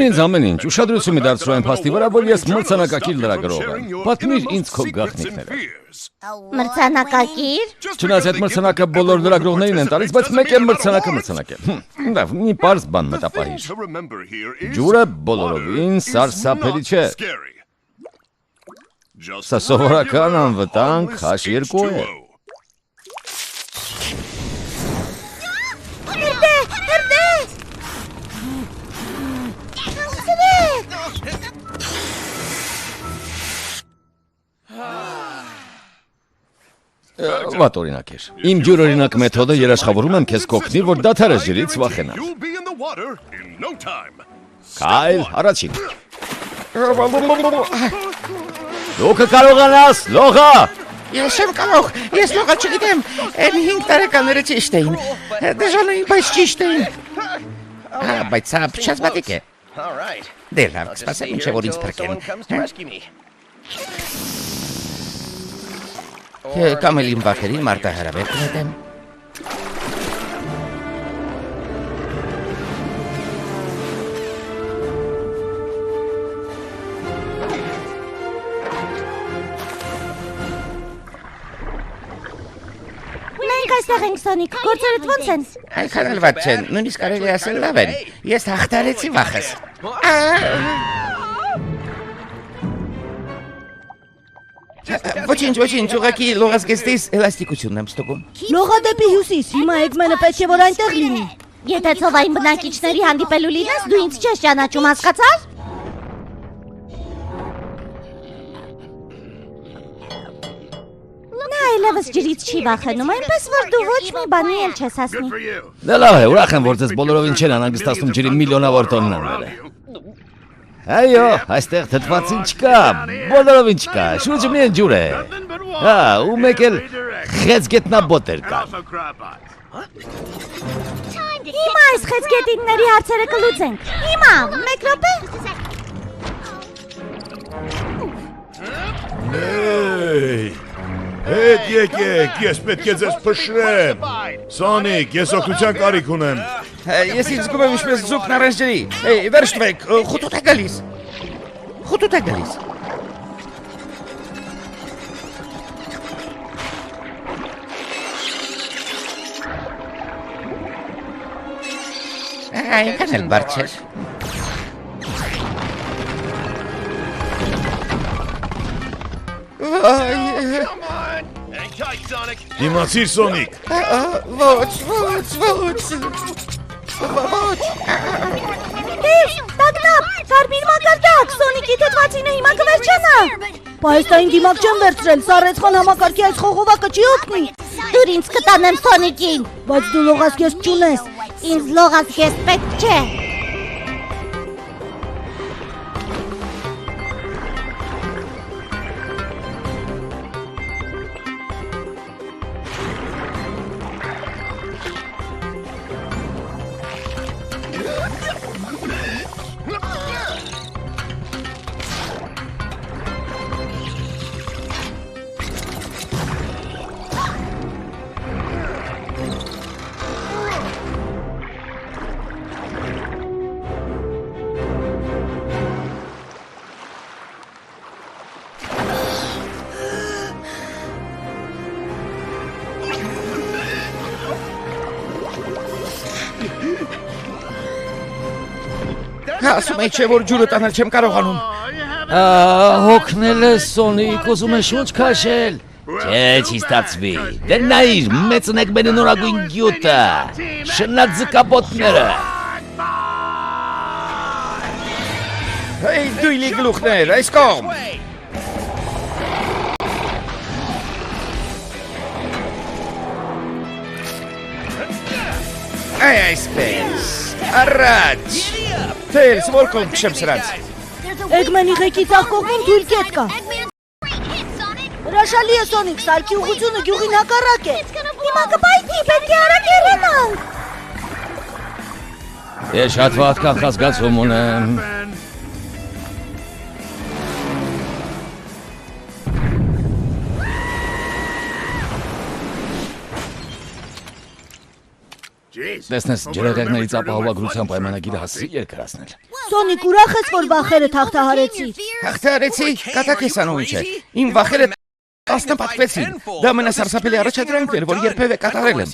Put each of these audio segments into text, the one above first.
Ինձ ամեն ինչ ուշադրություն մի դարձրու այն փաստի վրա, որ ես մրցանակակիր լրագրող եմ։ Պատմիր ինձ քո գաղտնիքները։ Մրցանակակիր։ Չնայած այդ մրցանակը բոլոր լրագրողներին են տալիս, բայց մեկ է մրցանակը։ Լավ, մի պարզ բան մտապահիր։ Ջուրը բոլորովին սարսափելի չէ։ Սա սովորական անվտանգ H2 է։ Վատ օրինակ էր։ Իմ ջուրօրինակ մեթոդը երաշխավորում եմ քեզ կօգնի, որ դադարես ջրից վախենալ։ Քայլ, առաջին։ Դու կկարողանաս, լողա։ Ես չեմ կարող, ես լողալ չգիտեմ, այն 5 տարեկանները ճիշտ էին, դժվարին, բայց ճիշտ էին։ Բայց սա փչացմատիկ է։ Դե լավ, կսպասեմ ինչ է, որ ինձ փրկեն։ Կամ էլ իմ վախերին մարտահրավեր կնետեմ։ Մենք այստեղ ենք, Սոնիկ, գործերդ ոնց են։ Այնքան էլ վատ չեն, նույնիսկ կարելի ասել լավ են։ Ես հաղթարեցի վախս։ Ոչինչ, ուղղակի լողազգեստից էլաստիկությունն եմ ստուգում։ Լողա դեպի հյուսիս, հիմա Էգմենը պետք է որ այնտեղ լինի։ Եթե ցովային բնակիչների հանդիպելու լինես, դու ինձ չես ճանաչում, հասկացար։ Նա այլևս ջրից չի վախենում, այնպես որ դու ոչ մի բանի էլ չես հասնի։ Դե լավ է, ուրախ եմ, որ ձեզ բոլորովին չեն անհանգստացնում ջրի միլիոնավոր տոննաները։ Այո, այստեղ թթվածին չկա, բոլորովին չկա, շուրջը միայն ջուր է։ Հա, ու մեկ էլ խեցգետնաբոտեր կան։ Հիմա այս խեցգետինների հարցերը կլուծենք։ Հիմա, մեկ րոպե։ Հետ եկեք, ես պետք է ձեզ փշրեմ։ Սոնիկ, ես օգնության կարիք ունեմ։ Ես ինձ զգում եմ ինչպես զուգն առանց ջրի։ Վերջ տվեք, խուտուտ է գալիս։ Խուտուտ է գալիս։ Այնքան էլ բարդ չէր։ Իմացիր, Սոնիկ։ Ոչ։ Դեվ, տագնապ, կարմիր մակարդակ, Սոնիկի թթվածինը հիմա կվերջանա։ Բայց այն դիմակ չեմ վերցրել, սառեցխան համակարգի այս խողովակը չի օգնի։ Դուր ինձ կտանեմ Սոնիկին։ Բայց դու լողազգեստ չունես։ Ինձ լողազգեստ պետք չէ։ Ասում էի չէ, որ ջուրը տանել չեմ կարողանում։ Հոգնել է Սոնիկ, ուզում է շունչ քաշել։ Չէ, չի ստացվի։ Դե նայիր, մեծն Էգմենի նորագույն գյուտը, շնած ձկապոտները։ Հեյ, դույլի գլուխներ, այս կողմ։ Այսպես, առաջ։ Թերս, որ կողմ քշեմ սրանց։ Էգմենի ղեկի ցախ կողմում թույլ կետ կա։ Հրաշալի է, Սոնիկ, սարքի ուղղությունը գյուղին հակառակ է։ Հիմա կպայթի, պետք է արագ հեռանանք։ Ես շատ վատ կանխազգացում ունեմ։ տեսնես ջրեղեղներից ապահովագրության պայմանագիրը հասցրի երկրացնել։ Սոնիկ, ուրախ ես, որ վախերը թաղթահարեցի։ Հաղթարեցի, կատակեսանու ինչ է։ Իմ վախերը տասնապատվեցին։ Դա ամենասարսափելի առաջադրանքն էր, որ երբևէ կատարել եմ։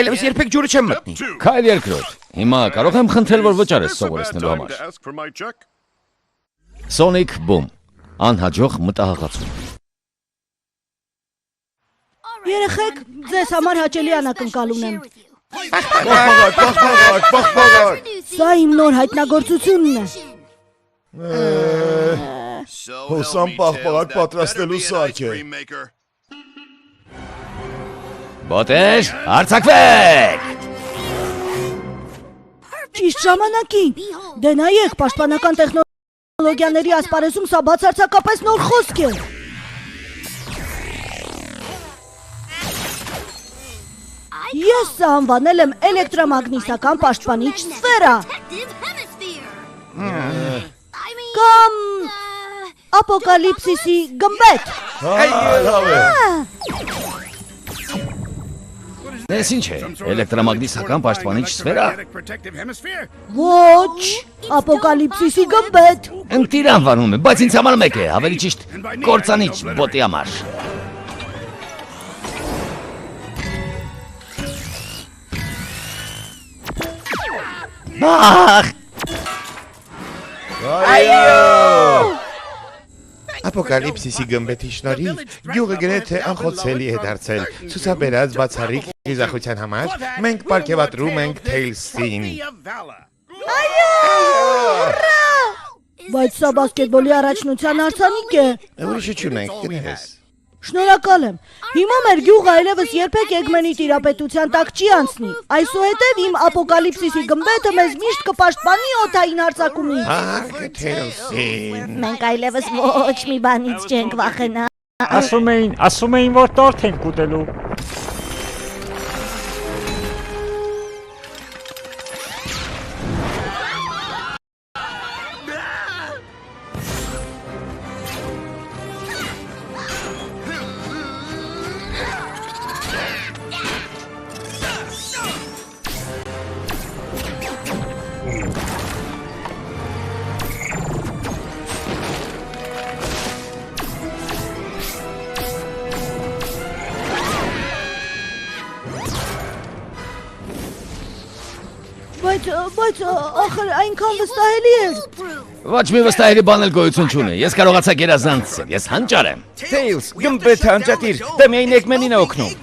Այլևս երբեք ջուրը չեմ մտնի։ Քայլ երկրորդ։ Հիմա կարող եմ խնդրել, որ վճարես սովորեցնելու համար։ Sonic Boom։ Անհաջող մտահղացում։ Երեխեք, ձեզ համար հաճելի անակնկալ ունեմ։ Բախ։ Սա իմ նոր հայտնագործությունն է։ Հոսամ պաղպաղակ պատրաստելու սարք է։ Բոտեր, արձակվեք։ Ճիշտ ժամանակին։ Դե նայեք, պաշտպանական տեխնոլոգիաների ասպարեզում սա բացարձակապես նոր խոսք է։ Ես սա անվանել եմ էլեկտրամագնիսական պաշտպանիչ սֆերա։ Կամ ապոկալիպսիսի գմբեթ։ Դες ինչ է, էլեկտրամագնիսական պաշտպանիչ սֆերա։ Ոչ, ապոկալիպսիսի գմբեթ։ Ընտիր անվանում է, բայց ինձ համար մեկ է, ավելի ճիշտ կործանիչ բոտի համար։ Բախ։ Ապոկալիպսիսի գմբեթի շնորհիվ գյուղը գրեթե անխոցելի է դարձել։ Ցուցաբերած բացառիկ գիզախության համար մենք պարգևատրում ենք Tails-ին։ Բայց սա բասկետբոլի առաջնության արձանիկ է։ Ուրիշը չունենք, գնես։ Շնորհակալ եմ։ Հիմա մեր գյուղը այլևս երբեք Էգմենի տիրապետության տակ չի անցնի։ Այսուհետև իմ ապոկալիպսիսի գմբեթը մեզ միշտ կպաշտպանի օդային հարձակումից։ Ահա Tails-ին։ Մենք այլևս ոչ մի բանից չենք վախենա։ Ասում էին, որ տորթ ենք ուտելու։ Բայց ախր այնքան վստահելի էր։ Ոչ մի վստահելի բան էլ գոյություն չունի, ես կարողացա գերազանցել, ես հանճար եմ։ Tails, գմբեթը անջատիր, դա միայն Էգմենին է օգնում։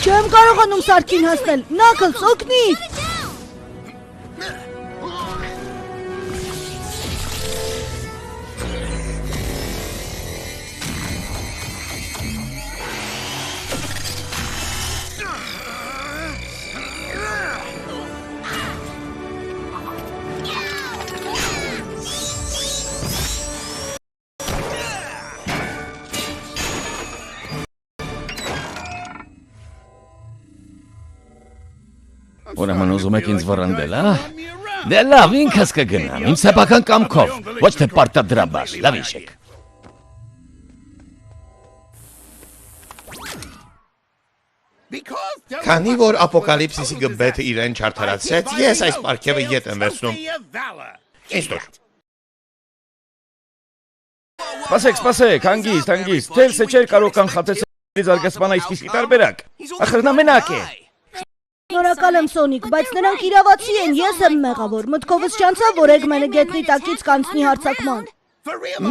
Չեմ կարողանում սարքին հասնել։ Knuckles, օգնիր։ Ուրեմն ուզում եք ինձ վռնդել, հա։ Դե լավ, ինքս կգնամ, իմ սեփական կամքով, ոչ թե պարտադրաբար, լավ իշեք։ Քանի որ ապոկալիպսիսի գմբեթը իրեն չարդարացրեց, ես այս պարգևը ետ եմ վերցնում։ Ինձ տուր։ Սպասեք, հանգիստ, Tails-ը չէր կարող կանխատեսել զարգացման այսպիսի տարբերակ։ Ախր նա մենակ է։ Շնորհակալ եմ Սոնիկ, բայց նրանք իրավացի են, ես եմ մեղավոր։ Մտքովս չանցավ, որ Էգմենը գետնի տակից կանցնի հարձակման։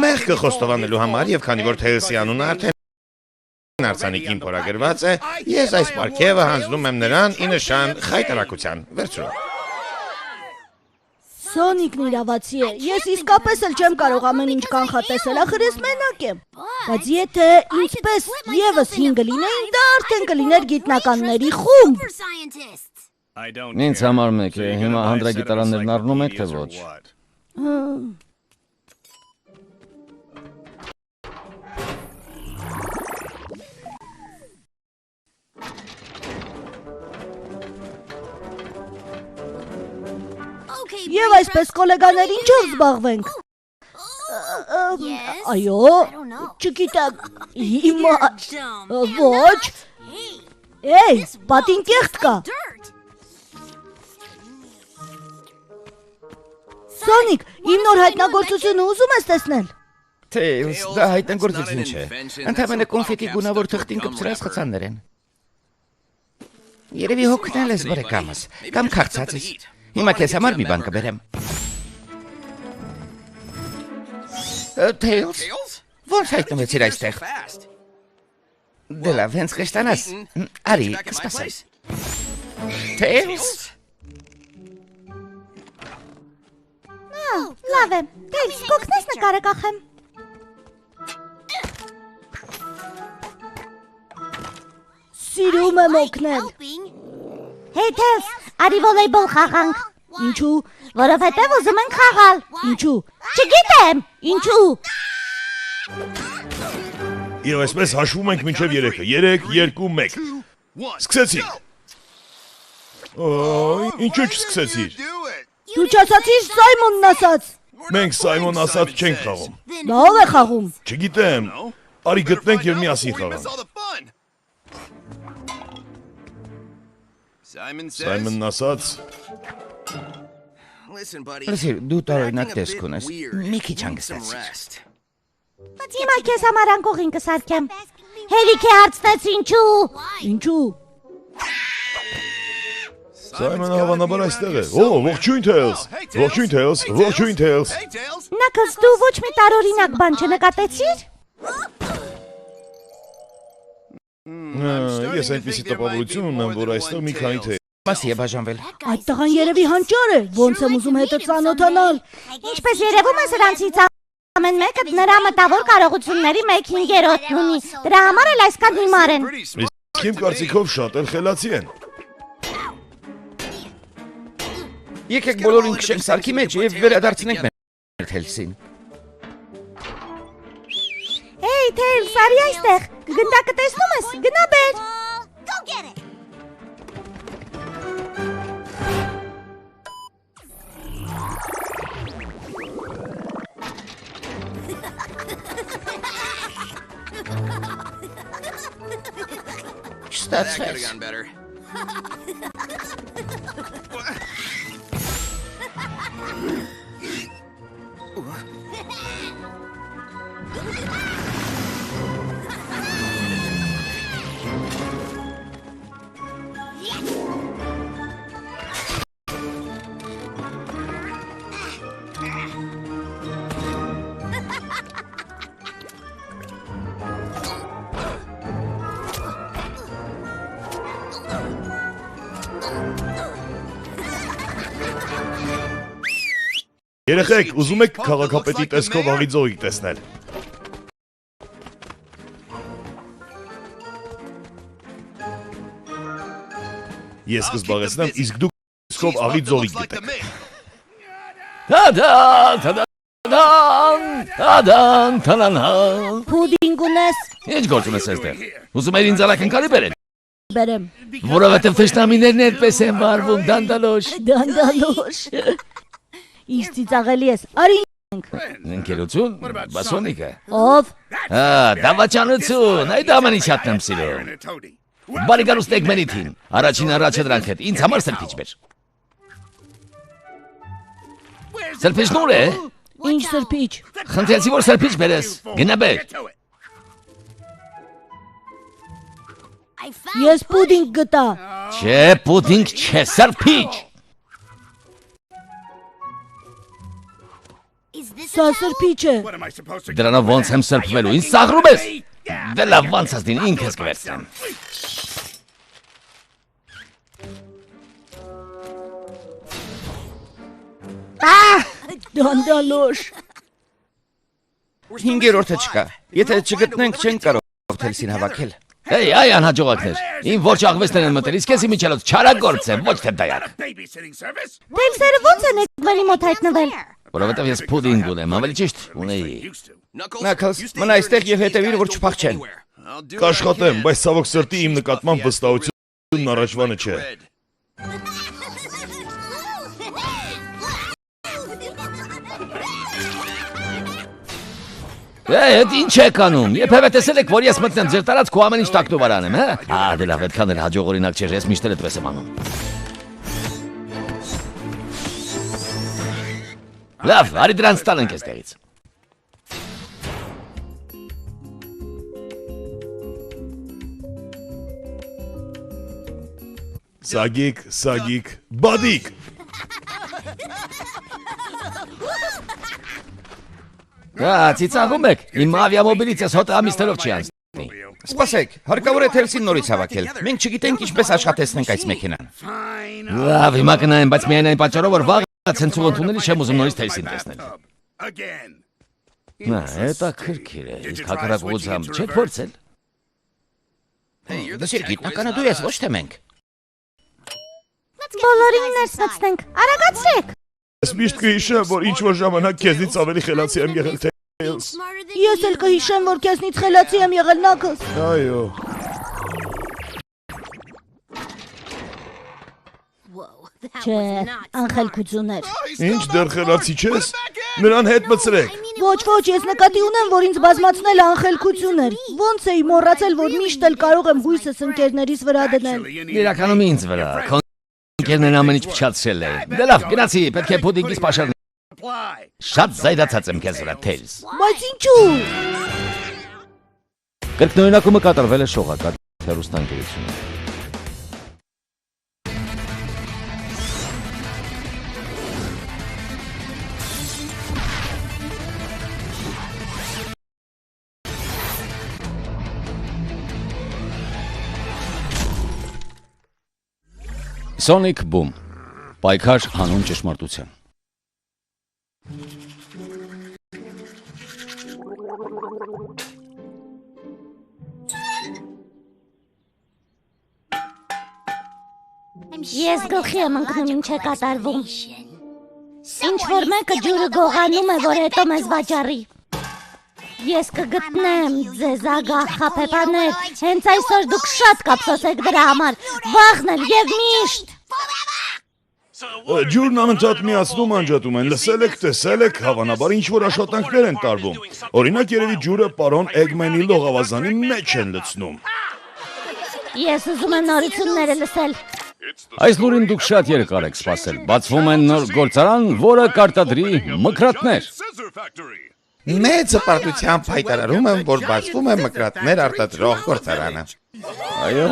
Մեղքը խոստովանելու համար եւ քանի որ Tails-ի անունը արդեն արձանիկին փորագրված է, ես այս պարգևը հանձնում եմ նրան ի նշան խայտարակության։ Վերցրու։ Սոնիկն իրավացի է, ես իսկապես էլ չեմ կարող ամեն ինչ կանխատեսել, ախր ես մենակ եմ։ Բայց եթե ինձպես եւս 5 լինեին, դա արդեն կլիներ գիտնականների խումբ։ Ինձ համար մեկ է, հիմա հանդրագիտարաններն առնում եք, թե ոչ։ Եվ այսպես գոլեգաներ ինչով զբաղվենք։ Այո, չգիտեմ, հիմա ոչ, Էй, պատին կեղտ կա։ Սոնիկ, իմ նոր հայտնագործությունը ուզում ես տեսնել։ Թեյլս, դա հայտնագործություն չէ։ Ընդհանրապես կոնֆետի գունավոր թղթին կպցրած խցաններ են։ Երևի հոգնել ես բարեկամս, կամ քաղցած ես։ Հիմա քեզ համար մի բան կբերեմ։ Թեյլս, ո՞նց հայտնվեցիր այստեղ։ Դե լավ, հենց կշտանաս։ Արի, կսպասեմ։ Թեյլս։ Լավ է, Թեյլս, կօգնես նկարը կախեմ։ Սիրում եմ օգնել։ Հեյ Թեյլս, արի վոլեյբոլ խաղանք։ Ինչու։ Որովհետև ուզում ենք խաղալ։ Ինչու։ Չգիտեմ, ինչու։ Եվ այսպես հաշվում ենք մինչև 3-ը։ 3, 2, 1։ Սկսեցինք։ Ինչու չսկսեցիր։ Դու չասացիր Սայմոնն ասաց։ Մենք Սայմոն ասած չենք խաղում։ Դա ով է խաղում։ Չգիտեմ։ Արի գտնենք եւ միասին խաղանք։ Սայմոնն ասած Լսիր, դու տարօրինակ տեսք ունես։ Մի քիչ հանգստացիր։ Հիմա քեզ համար անկողին կսարքեմ։ Հերիք է հարցնեց ինչու։ Ինչու։ Սայմոնը հավանաբար այստեղ է։ Ողջույն Թեյլս։ Ողջույն Թեյլս, ողջույն Թեյլս։ Նաքս դու ոչ մի տարօրինակ բան չնկատեցիր։ Ես այնպեսի տպավորություն ունեմ, որ այստեղ մի քանի թե Մասի է բաժանվել։ Այդ տղան երևի հանճար է, ոնց եմ ուզում հետը ծանոթանալ։ Ինչպես երևում է սրանցից ամեն մեկը նրա մտավոր կարողությունների 1/5 ունի։ Դրա համար էլ այսքան հիմար են։ Իմ կարծիքով շատ էլ խելացի են։ Եկեք բոլորին քշենք սարքի մեջ եւ վերադարձնենք մեր Թեյլսին։ Հեյ Թեյլս, արի այստեղ։ Գնդակը տեսնում ես։ Գնա բեր։ Չստացվեց։ Երեխեք, ուզում եք քաղաքապետի տեսքով աղի ձողիկ տեսնել։ Ես կզբաղեցնեմ, իսկ դուք տեսքով աղի ձողիկ գտեք։ Տադան, տանանան։ Պուդինգ ունես։ Ինչ գործ ունես այստեղ։ Ուզում ես ինձ ալակնկալի բերել։ Բերեմ։ Որովհետև թշնամիներն այդպես են վարվում, դանդալոշ։ Դանդալոշ։ Ինչ ծիծաղելի ես։ Արի Ընկերություն, բասոնիկը։ ով։ Դավաճանություն, այդ ամենի շատն եմ սիրում։ Բարի գալուստ եք մենիթին, առաջին առաջադրանք հետ, ինձ համար սրպիչ բեր։ Սրպիչն ուր է։ Ինչ սրպիչ։ Խնդրեցի, որ սրպիչ բերես, գնա բեր։ Ես պուդինգ գտա։ Չէ, պուդինգ չէ, սրպիչ։ Սա սրպիչ է։ Դրանով ոնց եմ սրպվելու, ինձ սաղրում ես։ Դե լավ, ոնց ասդին, ինքս կվերցնեմ։ Դանդալոշ։ 5-րդը չկա։ Եթե չգտնենք, չենք կարող Թեյլսին հավաքել։ Հեյ, այ անհաջողակներ։ Իմ ոչ աղվեսներ են մտել, իսկ ես իմիջելոց չարագործ եմ, ոչ թե դայակ։ Թեյլսերը ոնց են եկվերի մոտ հայտնվել։ Որովհետև ես պուդինգ ունեմ, ավելի ճիշտ ունեի։ Նաքլս, մնա այստեղ եւ հետևիր, որ չփախչեն։ Կաշխատեմ, բայց ցավոք սրտի իմ նկատմամբ վստահությունն առաջվանը չէ։ 5 Այդ ինչ եք անում։ Երբևէ տեսել եք, որ ես մտնեմ ձեր տարածք ու ամեն ինչ տակտուվար անեմ, հա։ Դե լավ, այդքան էլ հաջող օրինակ չէ, ես միշտ էլ այդպես եմ անում։ Լավ, արի դրանց տանենք այստեղից։ Սագիկ, բադիկ։ Ծիծաղում եք։ Իմ ավիամոբիլից ես հոտը ամիսներով չի անցնի։ Սպասեք, հարկավոր է թելսին նորից հավաքել։ Մենք չգիտենք ինչպես աշխատեցնենք այս մեքենան։ Լավ, հիմա կնայեմ, բայց միայն այն պատճառով, որ վաղը ցենցուր ընդունելի չեմ ուզում նորից թելսին տեսնել։ Նա, հետաքրքիր է, իսկ հակառակությամբ չեք փորձել։ Դասեր գիտնականը դու ես, ոչ թե մենք։ Բոլորին ներս մտցնենք, արագացրեք։ Ես միշտ կհիշեմ, որ ինչ-որ ժամանակ քեզնից ավելի խելացի եմ եղել Թեյլս։ Ես էլ կհիշեմ, որ քեզնից խելացի եմ եղել Նաքլս։ Այո։ Չէ, անխելքություններ։ Ինչ դեռ խելացի չես։ Նրան հետ մտցրեք։ Ոչ, ես նկատի ունեմ, որ ինձ բազմացնել անխելքություններ։ Ոնց էի մոռացել, որ միշտ էլ կարող եմ հույսս ընկերներիս վրա դնել։ Իրականում ինձ վրա։ Ընկերներն ամեն ինչ փչացրել է։ Դե լավ, գնացի, պետք է փուդինգից պաշարն։ Շատ զայրացած եմ քեզ վրա, Թեյլս։ Բայց ինչու։ Կրկնօրինակումը կատարվել է շողակա հեռուստաընկերությունում։ Sonic Boom. Պայքար հանուն ճշմարտության։ Ես գլխի եմ ընկնում ինչ է կատարվում։ Ինչ որ մեկը ջուրը գողանում է, որ հետո մեզ վաճառի։ Ես կգտնեմ ձեզ ագահ խաբեբաներ, հենց այսօր դուք շատ կափսոսեք դրա համար, վաղն էլ և միշտ։ Ջուրն անընդհատ միացնում անջատում են, լսել եք, տեսել եք, հավանաբար ինչ-որ աշխատանքներ են տարվում։ Օրինակ երևի ջուրը պարոն Էգմենի լողավազանի մեջ են լցնում։ Ես ուզում եմ նորությունները լսել։ Այս լուրին դուք շատ երկար եք սպասել։ Բացվում են նոր գործարան, որը կարտադրի մկրատներ։ Մեծ հպարտությամբ հայտարարում եմ, որ բացվում է մկրատներ արտադրող գործարանը։ Այո։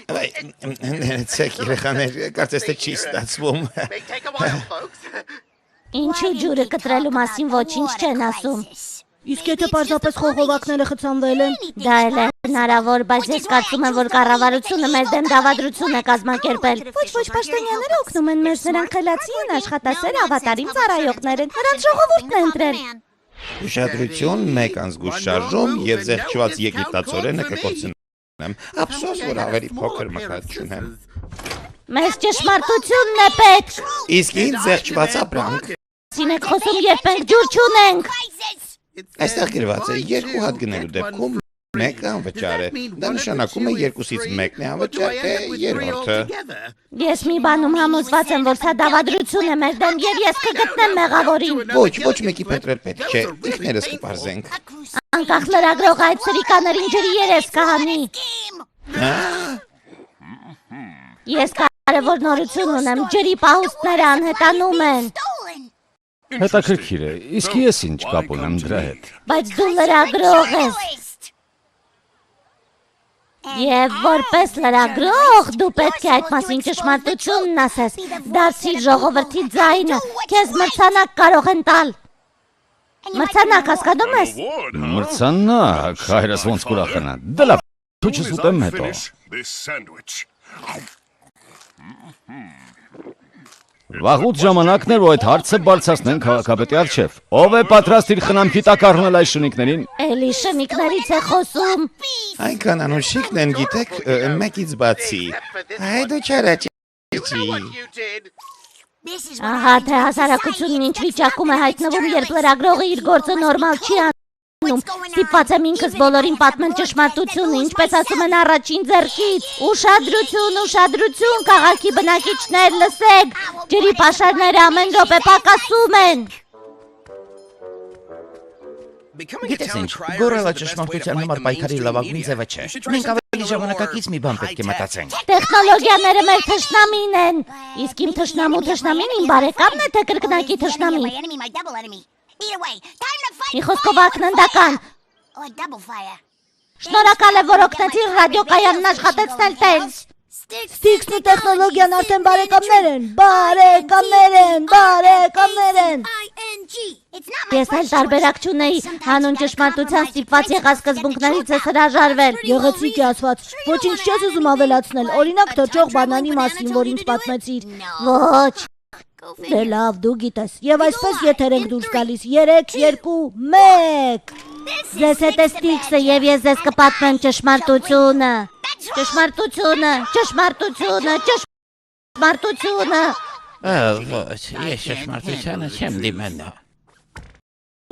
Ներեցեք երեխաներ, կարծես թե չի ստացվում։ Ինչու ջուրը կտրելու մասին ոչինչ չեն ասում։ Իսկ եթե պարզապես խողովակները խցանվել են։ Դա էլ է հնարավոր, բայց ես կարծում եմ, որ կառավարությունը մեր դեմ դավադրություն է կազմակերպել։ Ոչ, պաշտոնյաները օգնում են մեզ, նրանք խելացի են, աշխատասեր, ավատարիմ ծառայողներ են, նրանց ժողովուրդն է ընտրել։ Ուշադրություն, մեկ անզգուշ շարժում եւ զեղչված եգիպտացորենը կկորցնեմ։ Ափսոս, որ ավելի փոքր մկրատ չունեմ։ Մեզ ճշմարտությունն է պետք։ Իսկ ինձ զեղչված ապրանք։ Ցինեք խոսում, երբ մենք ջուր չունենք։ Այստեղ գրված է 2 հատ գնելու դեպքում մեկը անվճար է։ Դա նշանակում է 2-ից մեկն է անվճար, թե երրորդը։ Ես մի բանում համոզված եմ, որ սա դավադրություն է մեր դեմ եւ ես կգտնեմ մեղավորին։ Ոչ մեկի փնտրել պետք չէ, ինքներս կպարզենք։ Անկախ լրագրող այդ սրիկաներին ջրի երես կհանի։ Ես կարևոր նորություն ունեմ, ջրի պահուստները անհետանում են։ Հետաքրքիր է, իսկ ես ինչ կապ ունեմ դրա հետ։ Բայց դու լրագրող ես։ Եվ որպես լրագրող դու պետք է այդ մասին ճշմարտությունն ասես։ Դարձիր ժողովրդի ձայնը, քեզ մրցանակ կարող են տալ։ Մրցանակ հասկանում ես։ Մրցանակ, հայրս ոնց կուրախանա։ Դե լավ, դու չսուտեմ հետո։ Վաղուց ժամանակն էր, որ այդ հարցը բարձրացնենք քաղաքապետի առջև։ Ով է պատրաստ իր խնամքի տակ առնել այս շնիկներին։ Էլի շնիկներից է խոսում։ Այնքան անուշիկն են գիտեք, մեկից բացի։ Այ դու չարաճի։ Ահա թե հասարակությունն ինչ վիճակում է հայտնվում, երբ լրագրողը իր գործը նորմալ չի անում։ Ստիպված եմ ինքս բոլորին պատմել ճշմարտությունը, ինչպես ասում են առաջին ձեռքից։ Ուշադրություն, քաղաքի բնակիչներ, լսեք, ջրի պաշարները ամեն րոպե պակասում են։ Գիտես ինչ, գոռալը ճշմարտության համար պայքարի լավագույն ձևը չէ։ Մենք ավելի ժամանակակից մի բան պետք է մտածենք։ Տեխնոլոգիաները մեր թշնամին են։ Իսկ իմ թշնամին իմ բարեկամն է, թե կրկնակի թշնամին։ Մի խոսքով ակննդական։ Շնորհակալ եմ, որ օգնեցիր ռադիոկայանն աշխատեցնել տենց։ Ստիքսն ու տեխնոլոգիան արդեն բարեկամներ են։ Ես էլ տարբերակ չունեի, հանուն ճշմարտության ստիպված եղա սկզբունքներից ես հրաժարվել։ Եղեցիկ է ասված, ոչինչ չես ուզում ավելացնել, օրինակ թրջող բանանի մասին, որ ինձ պատմեցիր։ Ոչ։ Դե լավ, դու գիտես, եւ այսպես եթեր ենք դուրս գալիս, 3, 2, 1։ Ձեզ հետ է Ստիքսը եւ ես ձեզ կպատմեմ ճշմարտությունը։ Ճշմարտությունը։ Ոչ, ես ճշմարտությանը չեմ դիմենա։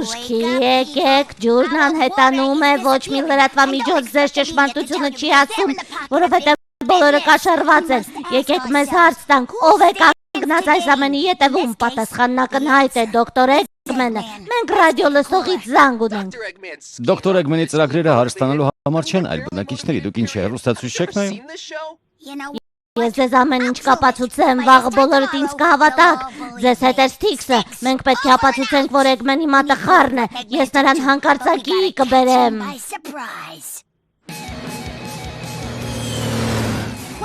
Ուշքի եկեք, ջուրն անհետանում է, ոչ մի լրատվամիջոց ձեզ ճշմարտությունը չի ասում, որովհետև բոլորը կաշառված են։ Եկեք մեզ հարց տանք, ով է կանգնած այս ամենի ետևում, պատասխանն ակնհայտ է, դոկտոր Էգմենը։ Մենք ռադիո լսողից զանգ ունենք։ Դոկտոր Էգմենի ծրագրերը հարստանալու համար չեն, այլ բնակիչների, դուք ինչ է, հեռուստացույց չեք նայում։ Ես ձեզ ամեն ինչ կապացուցեմ, վաղը բոլորդ ինձ կհավատաք։ Ձեզ հետ է Ստիքսը, մենք պետք է ապացուցենք, որ Էգմենի մատը խառն է, ես նրան հանկարծակի կբերեմ։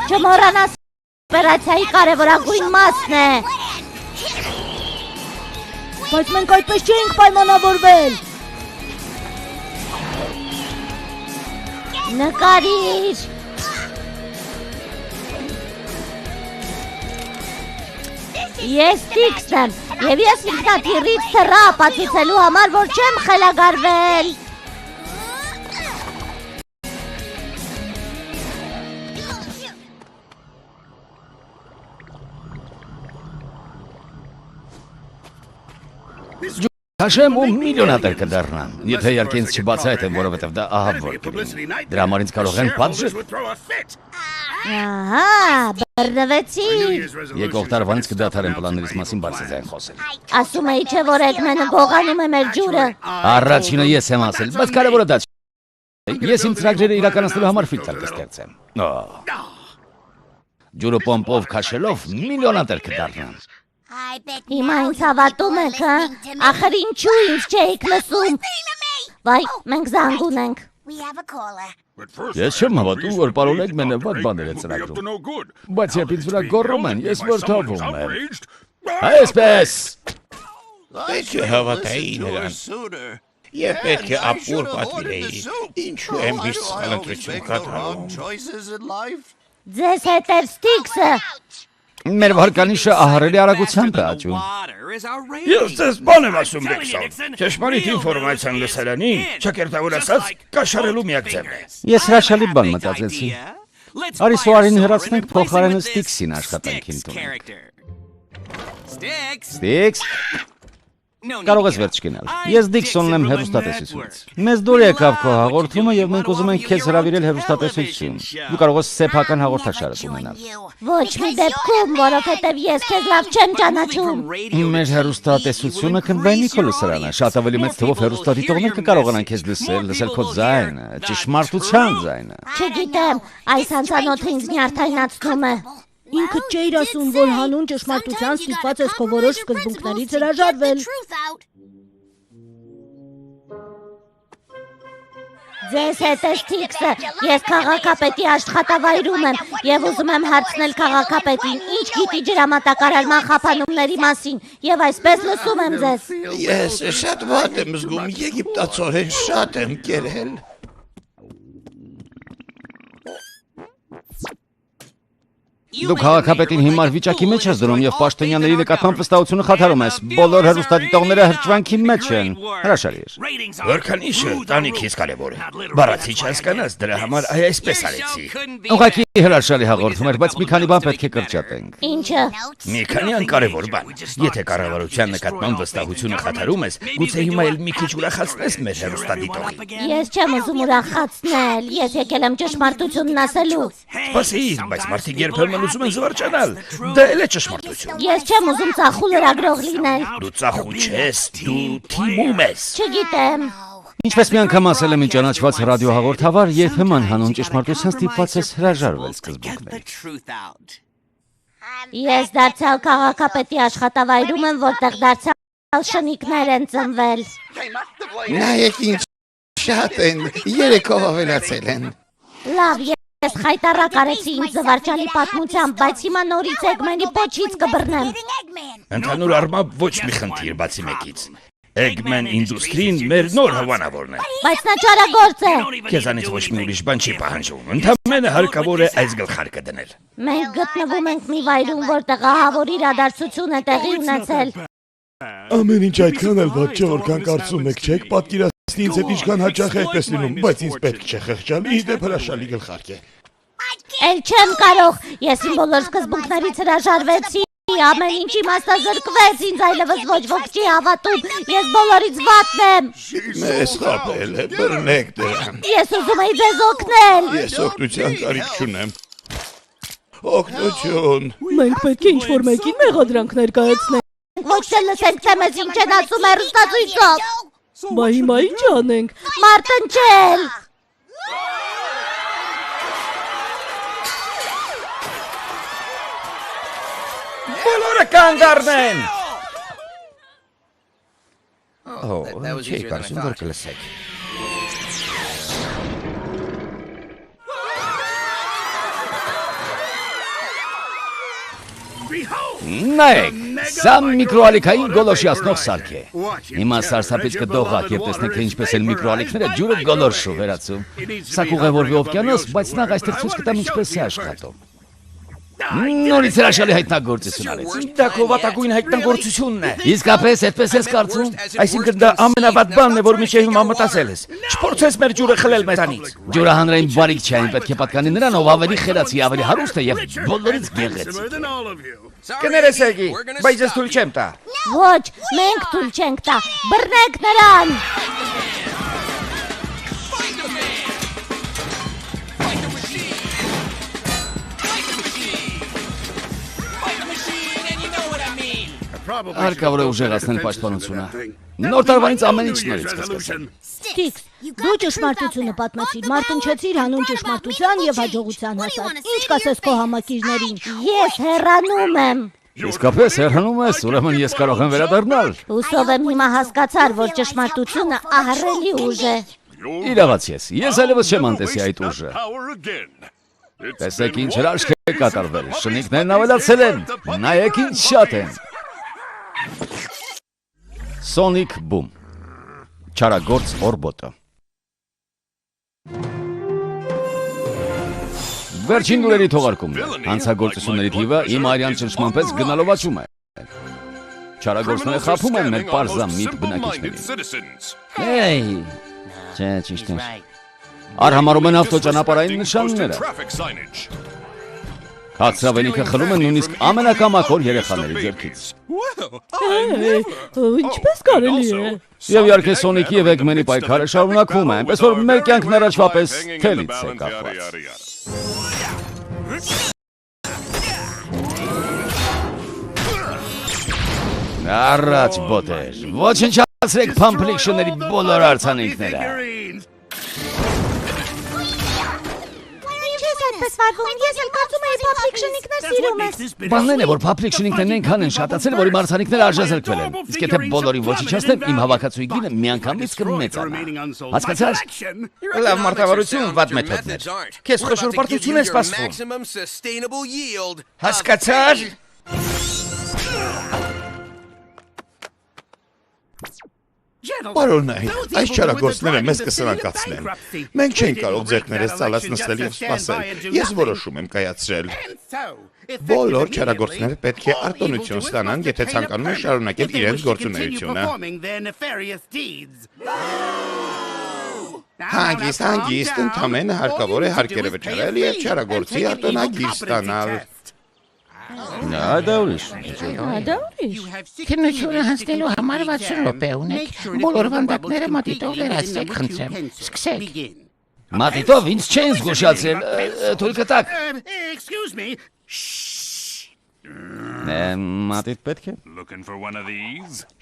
Չմոռանաս, օպերացիայի կարևորագույն մասն է։ Բայց մենք այդպես չէինք պայմանավորվել։ Նկարիր։ Ես Ստիքսն եմ, և ես ինքնաթիռից թռա ապացուցելու համար, որ չեմ խելագարվել։ Հաշեմ ու միլիոնատեր կդառնան, եթե իհարկե ինձ չբացահայտեն, որովհետև դա ահավ որ կլինի։ Դրա համար ինձ կարող են պատժել։ Ահա, բռնվեցիր։ Եկող տարվանից կդադարեմ պլաններից մասին բարձրաձայն խոսել։ Ասում էի չէ, որ Էգմենը գողանում է մեր ջուրը։ Առաջինը ես եմ ասել, բայց կարևորը դա չէ։ Ես իմ ծրագրերը իրականացնելու համար ֆիլտր կստեղծեմ։ Ջուրը պոմպով քաշելով միլիոնատեր կդառնան։ Հիմա ինձ հավատում եք, հա? Ախր ինչու ինձ չէիք լսում։ Վայ, մենք զանգ ունենք։ Ես չեմ հավատում, որ պարոն Էգմենը վատ բաներ է ծրագրում։ Բայց երբ ինձ վրա գոռում են, ես վրդովում եմ։ Այսպես։ Պետք է հավատայի նրան։ Եվ պետք է ապուր պատվիրեի, ինչու եմ միշտ սխալընտրություն կատարում։ Ձեզ հետ էր Ստիքսը։ Մեր վարկանիշը ահռելի արագությամբ է աճում։ Ես ձեզ բան եմ ասում, Բեքսոն։ Ճշմարիտ ինֆորմացիան լսելանի, ճակերտավոր ասած, կաշառելու միակ ձևն է։ Ես հրաշալի բան մտածեցի։ Արի Սոարին հեռացնենք, փոխարենը Ստիքսին աշխատանքին տունենք։ Ստիքս։ Կարող ես վերջ գնալ։ Ես Դիքսոնն եմ հեռուստատեսությունից։ Մեզ դուր եկավ քո հաղորդումը եւ մենք ուզում ենք քեզ հրավիրել հեռուստատեսություն։ Դու կարող ես սեփական հաղորդաշար ունենալ։ Ոչ մի դեպքում, որովհետև ես քեզ լավ չեմ ճանաչում։ Մեր հեռուստատեսությունը քննվի Նիկոլոսարանը, շատ ավելի մեծ թվով հեռուստադիտողներ կկարողանան քեզ լսել քո ձայնը, ճշմարտության ձայնը։ Չգիտեմ, այս անծանոթը ինձ նյարդայնացնում է։ Ինքդ չէիր ասում, որ հանուն ճշմարտության ստիպված ես քո որոշ սկզբունքներից հրաժարվել։ Ձեզ հետ է Ստիքսը, ես քաղաքապետի աշխատավայրում եմ և ուզում եմ հարցնել քաղաքապետին, ինչ գիտի ջրամատակարարման խափանումների մասին, և այսպես լսում եմ ձեզ։ Ես շատ վատ եմ զգում, եգիպտացորեն շատ եմ կերել։ Դու քաղաքապետին հիմար վիճակի մեջ ես դնում եւ պաշտոնյաների նկատմամբ վստահությունը խաթարում ես։ Բոլոր հեռուստադիտողները հրճվանքի մեջ են։ Հրաշալի է։ Վարկանիշը տանիքից կարևոր է։ Բառացի չհասկանաս, դրա համար այսպես արեցի։ Ուղղակի հրաշալի հաղորդում էր, բայց մի քանի բան պետք է կրճատենք։ Ինչը։ Մի քանի անկարևոր բան։ Եթե կառավարության նկատմամբ վստահությունը խաթարում ես, գուցե հիմա էլ մի քիչ ուրախացնես մեր հեռուստադիտողին։ Ես չեմ ուզում ուրախացնել, ես եկել եմ ճշմարտությունն ասելու։ Սպասիր, բայց մարդիկ երբեմն ուզում են զվարճանալ։ Դա էլ է ճշմարտություն։ Ես չեմ ուզում ծախու լրագրող լինել։ Դու ծախու չես, դու թիմում ես։ Չգիտեմ։ Ինչպես մի անգամ ասել եմ ճանաչված ռադիոհաղորդավար, երբեմն հանուն ճշմարտության ստիպված ես հրաժարվել սկզբունքներից։ Ես դարձյալ քաղաքապետի աշխատավայրում եմ, որտեղ դարձյալ շնիկներ են ծնվել։ Նայեք ինչ շատ են, երեքով ավելացել են։ Լավ, ես խայտարակ արեցի ինձ զվարճալի պատմությամբ, բայց հիմա նորից Էգմենի պոչից կբռնեմ։ Ընդհանուր առմամբ ոչ մի խնդիր բացի մեկից։ Էգմեն ինդուստրին մեր նոր հովանավորն է։ Բայց նա ճարագործ է։ Քեզանից ոչ մի ուրիշ բան չի պահանջում։ Ընդամենը հարկավոր է այս գլխարկը դնել։ Մենք գտնվում ենք մի վայրում, որտեղ ահավոր իրադարձություն է տեղի ունեցել։ Ամեն ինչ այդքան էլ ված չէ, որքան կարծում եք, չեք պատկերացնի ինձ հետ ինչքան հաճախ է այդպես լինում, բայց ինձ պետք չէ խղճալի, իդեպ հրաշալի գլխարկ է։ Էլ չեմ կարող, ես իմ բոլոր սկզբունքներից հրաժարվեցի, ամեն ինչ իմաստազրկվեց, ինձ այլևս ոչ ոք չի հավատում, ես բոլորից վատն եմ։ Մեզ խաբել է, բռնեք դրան։ Ես ուզում էի ձեզ օգնել։ Ես օգնության կարիք չունեմ։ Օգնություն։ Մենք պետք է ինչ-որ մեկին մեղադրանք ներկայացնենք։ Ոչ թե լսենք, թե մեզ ինչ են ասում հեռուստացույցով։ Բա հիմա ինչ անենք։ Մարտնչել։ Բոլորը կանգ առնեն։ Չի կարծում, որ կլսեք։ Նայեք, սա միկրոալիքային գոլոշիացնող սարք է։ Հիմա սարսափից կդողակ եւ տեսնեք, թե ինչպես են միկրոալիքները ջուրը գոլորշու վերածում։ Սա կուղևորվի օվկիանոս, բայց նախ այստեղ ցույց կտամ ինչպես է աշխատում։ Նորից հրաշալի հայտնագործություն արեց։ Դա քո վատագույն հայտնագործությունն է։ Իսկապես այդպես ես կարծում։ Այսինքն դա ամենավատ բանն է, որ միջև հիմա մտածել ես։ Չփորձես մեր ջուրը խլել մեզանից։ Ջուրը հանրային բարիք չէ, այն պետք է պատկանի նրան, ով ավելի խելացի, ավելի հարուստ է եւ բոլորից գեղեցիկ։ Կներես Էգի, բայց ես թույլ չեմ տա։ Ոչ, մենք թույլ չենք տա, բռնեք նրան։ Հարկավոր է ուժեղացնել պաշտպանությունը։ Նոր տարվանից ամեն ինչ նորից կսկսենք։ Տիքս, դու ճշմարտությունը պատմեցիր, մարտնչեցիր հանուն ճշմարտության եւ հաջողության հասար։ Ինչ կասես քո համակիրներին։ Ես հեռանում եմ։ Իսկապես հեռանում ես, ուրեմն ես կարող եմ վերադառնալ։ Հուսով եմ հիմա հասկացար, որ ճշմարտությունը ահռելի ուժ է։ Իրավաց ես այլևս չեմ անտեսի այդ ուժը։ Տեսեք ինչ հրաշք է կատարվել, շնիկներն ավելացել են, նայեք ինչ շատ են։ Սոնիկ Բում, չարագործ օրբոտը։ Վերջին լուրերի թողարկումն է, հանցագործությունների թիվը իմ արյան ճնշման պես գնալով աճում է։ Չարագործները խաբում են մեր պարզամիտ բնակիչներին։ Էй, չէ, ճիշտ է։ Արհամարում են ավտոճանապարհային նշանները։ Քաղցրավենիքը խլում են նույնիսկ ամենակամակոր երեխաների ձեռքից։ Ինչպես կարելի է։ Եվ իհարկե Սոնիկի եւ Էգմենի պայքարը շարունակվում է, այնպես որ մեր կյանքն առաջվա պես թելից է կապված։ Առաջ բոտեր, ոչնչացրեք փամփլիկշների բոլոր արձանիկները։ Պես վարվում, ես էլ կարծում էի փափլիկ շնիկներ սիրում ես։ Բանն է, որ փափլիկ շնիկներն այնքան են շատացել, որ իմ արձանիկները արժեզրկվել են։ Իսկ եթե բոլորին ոչնչացնեմ, իմ հավաքածուի գինը միանգամից կմեծանա։ Հասկացա՞ր։ Լավ մարտավարություն, վատ մեթոդներ։ Քեզ խոշոր պարտություն է սպասվում։ Հասկացար։ Պարոններ, այս չարագործները մեզ կսրանկացնեն։ Մենք չենք կարող ձեռքներս ծալած նստել եւ սպասել։ Ես որոշում եմ կայացրել։ Բոլոր չարագործները պետք է արտոնություն ստանան, եթե ցանկանում են շարունակել իրենց գործունեությունը։ Հանգիստ, ընդամենը հարկավոր է հարկերը վճարել եւ չարագործի արտոնագիր ստանալ։ Դա ուրիշ։ Քննությունը հանձնելու համար 60 րոպե ունեք։ Բոլոր վանդակները մատիտով վերացրեք, խնդրեմ։ Սկսեք։ Մատիտով ինձ չեն զգուշացրել, թույլ կտակ։ Մատիտ պետք է։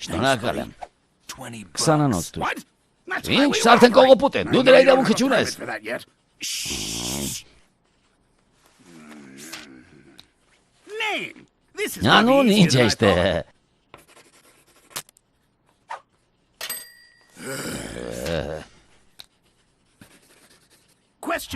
Շնորհակալ եմ։ 20-անոց դու։ Ինչ սարթեն կողոպուտ է, դու դրա իրավունքը չունես։ Անուն ինչ էստե։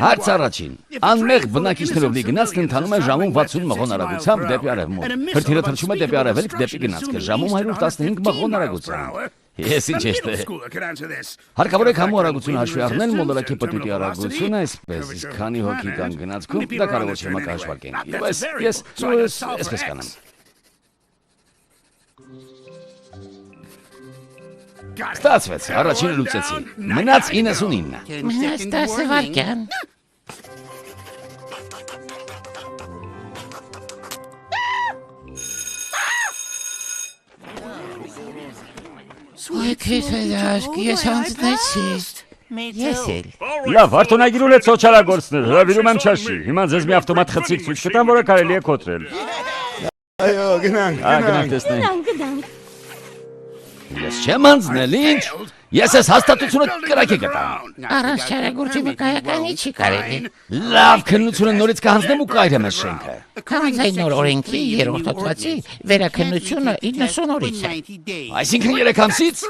Հարց առաջին, անմեղ բնակիչներով լի գնացքն ընթանում է ժամում 60 մղոն արագությամբ դեպի արևմուտք, հրթիռը թռչում է դեպի արևելք դեպի գնացքը ժամում 115 մղոն արագությամբ։ Ես ինչ էստե։ Հարկավոր է համու արագությունը հաշվի առնել մոլորակի պտույտի արագությունը, այսպես, իսկ քանի հոգի կան գնացքում, դա կարող չէ մակահաշվարկենք։ Ես այսպես կանեմ։ Ստացվեց, առաջինը լուծեցի։ Մնաց 99։ Մնաց 10 վայրկյան։ Ոյ քեշաշկ, ես հանձնեցի։ Ես էլ։ Լավ, արտոնագիր ունեցող չարագործներ, հրավիրում եմ չաշի։ Հիմա ձեզ մի ավտոմատ խցիկ ցույց կտամ, որը կարելի է կոտրել։ Այո, գնանք, Գնանք տեսնենք։ Գնանք։ Ես չեմ անձնել, ինչ։ Ես ես հաստատությունը կրակի գտամ։ Առանց չարագործի վկայականի չի կարելի։ Լավ, քննությունը նորից կհանձնեմ ու կայրեմ ես շենքը։ Համաձայն օրենքի 3-րդ հոդվածի վերաքննությունը 90 օրից է։ Այսինքն 3 ամսից։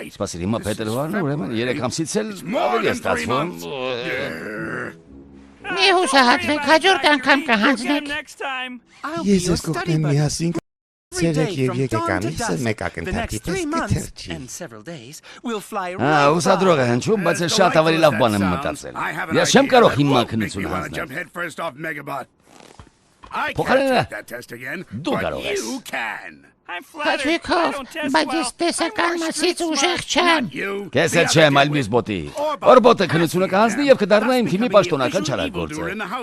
Սպասիր, հիմա փետրվարն է, ուրեմն 3 ամսից էլ ավելի է ստացվում։ Մի հուսահատվեք, հաջորդ անգամ կհանձնեք։ Ես ես կողնեմ միասին Ցերեք եւ եկեք ամիսը մեկ ակնթարթի պես կթրջի։ Ուսադրող է հնչում, բայց ես շատ ավելի լավ բան եմ մտածել։ Ես չեմ կարող հիմա քննություն հանձնել։ Փոխարենը դու կարող ես։ Հաճույքով, բայց ես տեսական մասից ուժեղ չեմ։ Քեզ հետ չեմ, այլ մյուս բոտի։ Օրբոտը քննությունը կհանձնի եւ կդառնա իմ թիմի պաշտոնական չարագործը։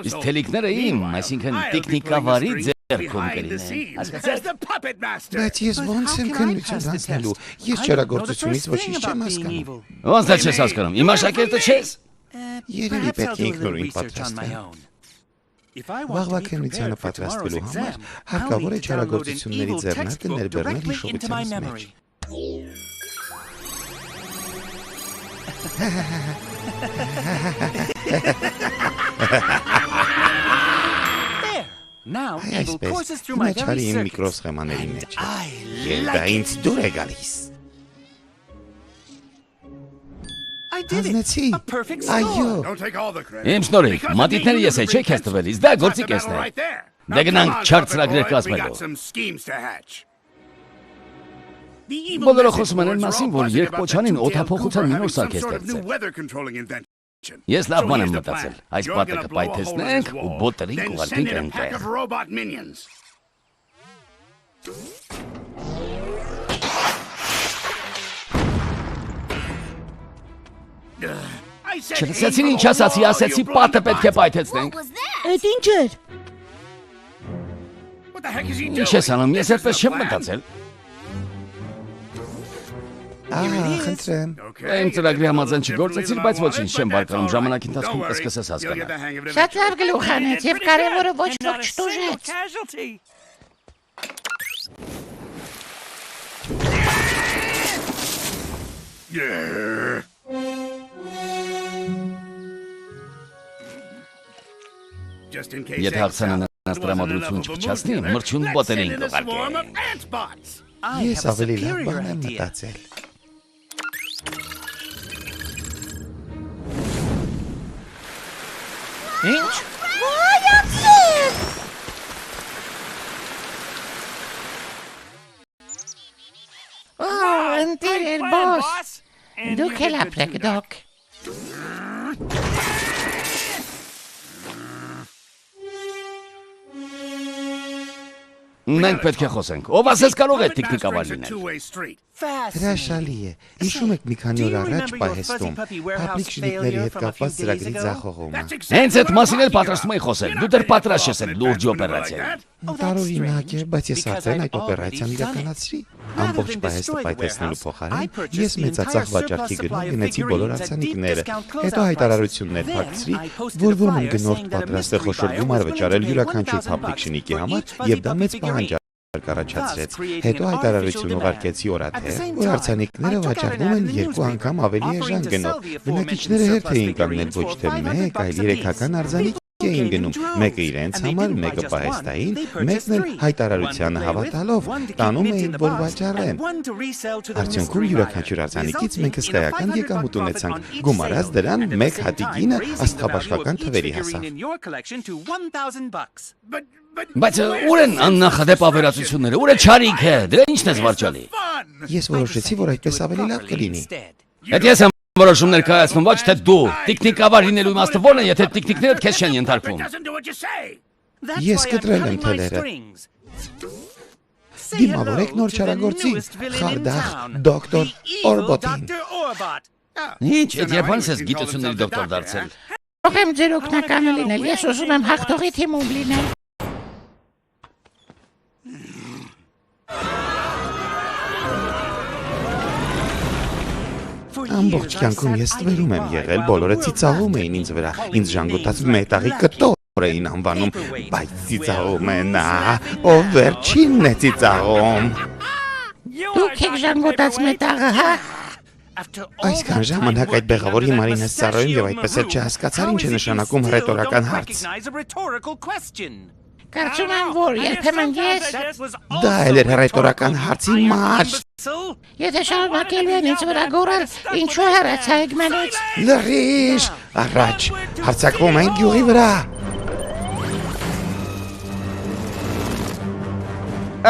Իսկ թելիկները իմ, այսինքն տեխնիկավարի ձեռքում կլինեն։ Հասկացա՞ր։ Բայց ես ոնց եմ քննություն հանձնելու։ Ես չարագործությունից ոչինչ չեմ հասկանում։ Ոնց դա չես հասկանում։ Իմ աշակերտը չես։ Երևի պետք է ինքնուրույն պատրաստվեմ։ Վաղվա քննությանը պատրաստվելու համար հարկավոր է չարագործությունների ձեռնարկը ներբեռնել հիշողությանս մեջ։ Այսպես, հիմա չարի իմ միկրոսխեմաների մեջ է, և դա ինձ դուր է գալիս։ Հանձնեցի, այո։ Իմ շնորհիվ, մատիտները ես չէ քեզ տվել, իսկ դա գործի կեսն է։ Դե գնանք չար ծրագրեր կազմելու։ Բոլորը խոսում են այն մասին, որ երկպոչանին օդափոխության մի նոր սարք է ստեղծել։ Ես լավ բան եմ մտածել։ Այս պատը կպայթեցնենք ու բոտերին կուղարկենք այնտեղ։ Չլսեցին ինչ ասացի պատը պետք է պայթեցնենք։ Էդ ինչ էր։ Ինչ ես անում, ես այդպես չեմ մտածել։ Խնդրեմ։ Իմ ծրագրի համաձայն չգործեցիր, բայց ոչինչ չեմ բարկանում, ժամանակի ընթացքում կսկսես հասկանալ։ Շատ լավ գլուխ անեց եւ կարեւորը ոչ ոք չտուժեց։ Եթե հաղթանը նրանց տրամադրություն չփչացնի, մրջուն բոտերին կուղարկենք։ Ես ավելի լավ բան եմ մտածել։ Ինչ։ Ընտիր բոս։ Դուք էլ ապրեք, դոք։ Մենք պետք է խոսենք։ Ով ասես կարող է տեխնիկավար լինել։ Հրաշալի է։ Հիշում եք մի քանի օր առաջ պահեստում փաբլիկ շնիկների հետ կապված ծրագրի ձախողումը։ Հենց այդ մասին էլ պատրաստում էի խոսել։ Դու դեռ պատրաստ ես լուրջ օպերացիայի։ Տարօրինակ է, բայց ես արդեն այդ օպերացիան իրականացրի։ Ամբողջ պահեստը պայթեցնելու փոխարեն ես մեծածախ վաճառքի գնում գնեցի բոլոր արձանիկները։ Հետո հայտարարություններ փակցրի, որ ոմն գնորդ պատրաստ է խոշոր գումար վճարել յուրաքանչյուր փաբլիկ շնիկի համար, եւ դա մեծ պահանջ կառաջացրեց, հետո հայտարարություն ուղարկեց օրաթեր, որ արձանիկները վաճառվում են 2 անգամ ավելի էժան գնով։ Բնակիչները հերթ էին կանգնել ոչ թե 1, այլ 3-ական արձանիկ էին գնում, մեկը իրենց համար, մեկը պահեստային, մեկն էլ հայտարարությանը հավատալով տանում էին, որ վաճառեն։ Արդյունքում յուրաքանչյուր արձանիկից մենք հսկայական եկամուտ ունեցանք, գումարած դրան 1 հատի գինը աստղաբաշխական թվերի հասավ։ Բայց ուր են աննախադեպ ավերածությունները, ուր է չարիքը, դրա ինչն ես վաճառի։ Ես որոշեցի, որ այդպես ավելի լավ կլինի։ Այդ ես եմ որոշում ներկայացնում, ոչ թե դու։ Տիկնիկավար լինելու իմաստը ո՞րն է, եթե տիկնիկներդ քեզ չեն ենթարկվում։ Ես կտրել եմ թելերը։ Դիմավորեք նոր չարագործի, խարդախ դոկտոր Օրբոտին։ Ինչ, այդ երբանս ես գիտությունների դոկտոր դարձել։ Թող եմ ձեր օգնականը լինել, ես ուզում եմ հաղթողի թիմում լինել։ Ամբողջ կյանքում ես տվերում եմ եղել, բոլորը ծիծաղում էին ինձ վրա, ինձ ժանգոտած մետաղի կտոր էին անվանում, բայց ծիծաղում է նա, ով վերջինն է ծիծաղում։ Դուք եք ժանգոտած մետաղը, հա։ Այսքան ժամանակ այդ բեղավոր հիմարին ես ծառայում եւ այդպես էլ չհասկացար ինչ է նշանակում ռետորական հարց։ Կարծում եմ, որ երբեմն ես Դա էլ էր ռետորական հարցի մաս։ Եթե շարունակելու են ինձ վրա գոռալ, ինչու հեռացա եք մենից։ Լրիժ, առաջ, հարցակվում ենք գյուղի վրա։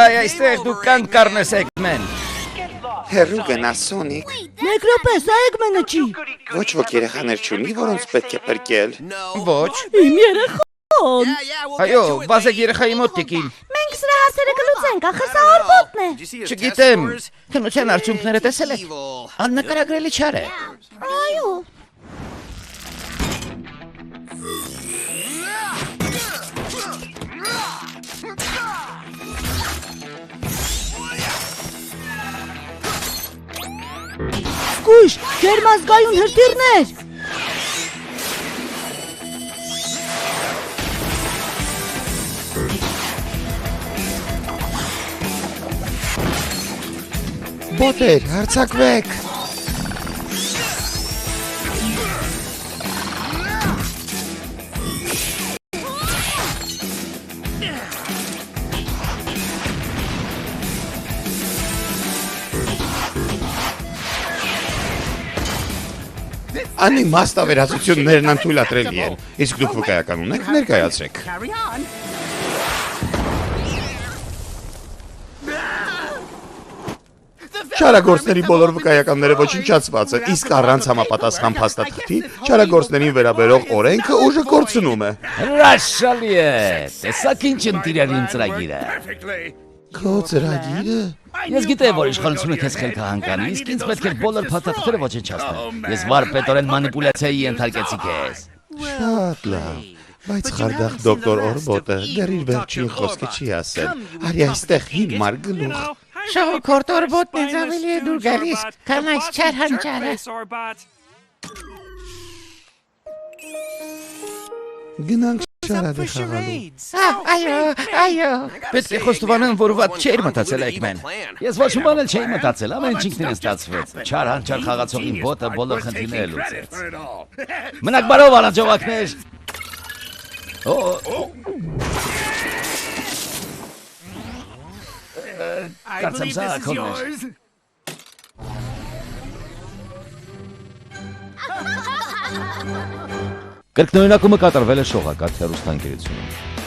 Այ այստեղ դուք կան կառնես Էգմեն։ Հերու գնա Սոնիկ։ Մեկ րոպե, սա Էգմենը չի։ Ոչ ոք երեխաներ չունի, որոնց պետք է փրկել։ Ոչ։ Իմ երեխան։ Այո, վազեք երեխայի մոտ տիկին։ Մենք սրա հարցերը կլուծենք, ախր սա Օրբոտն է։ Չգիտեմ, քնության արդյունքները տեսել եք։ Աննկարագրելի չար է։ Այո։ Սկույշ, ջերմազգայուն հրթիռներ։ Բոտեր, հարցակվեք։ Անիմաստ ավերածություններն անթույլատրելի են, իսկ դուք վկայական ունեք, ներկայացրեք։ Չարագործների բոլոր վկայականները ոչնչացված են, իսկ առանց համապատասխան փաստաթղթի չարագործներին վերաբերող օրենքը ուժը կորցնում է։ Հրաշալի է։ Տեսակ ինչ ընտիրային ծրագիրը։ Քո ծրագիրը։ Ես գիտեմ, որ իշխանությունը քեզ խելքը հանկանի, իսկ ինձ պետք է բոլոր փաստաթղթերը ոչնչացնել։ Ես վարպետորեն մանիպուլյացիայի ենթարկեցի քեզ։ Շատ լավ, բայց խարդախ դոկտոր Օրբոտը դեռ իր վերջին խոսքը չի ասել։ Արի այստեղ հիմար գլուխ։ Շողոքորտ Օրբոտն ինձ ավելի է դուր գալիս, քան այս չար հանճարը։ Գնանք շարադը խաղալու։ Այո։ Պետք է խոստովանեմ, որ վատ չէր մտածել Էգմեն։ Ես ոչ մի բան էլ չէի մտածել, ամեն ինչ ինքնին ստացվեց։ Չար հանճար խաղացողին բոտը բոլոր խնդիրները լուծեց։ Մնաք բարով անաճողակներ։ Կարծեմ սա քոնն էր։ Կրկնօրինակումը կատարվել է շողակաթ հեռուստաընկերությունում։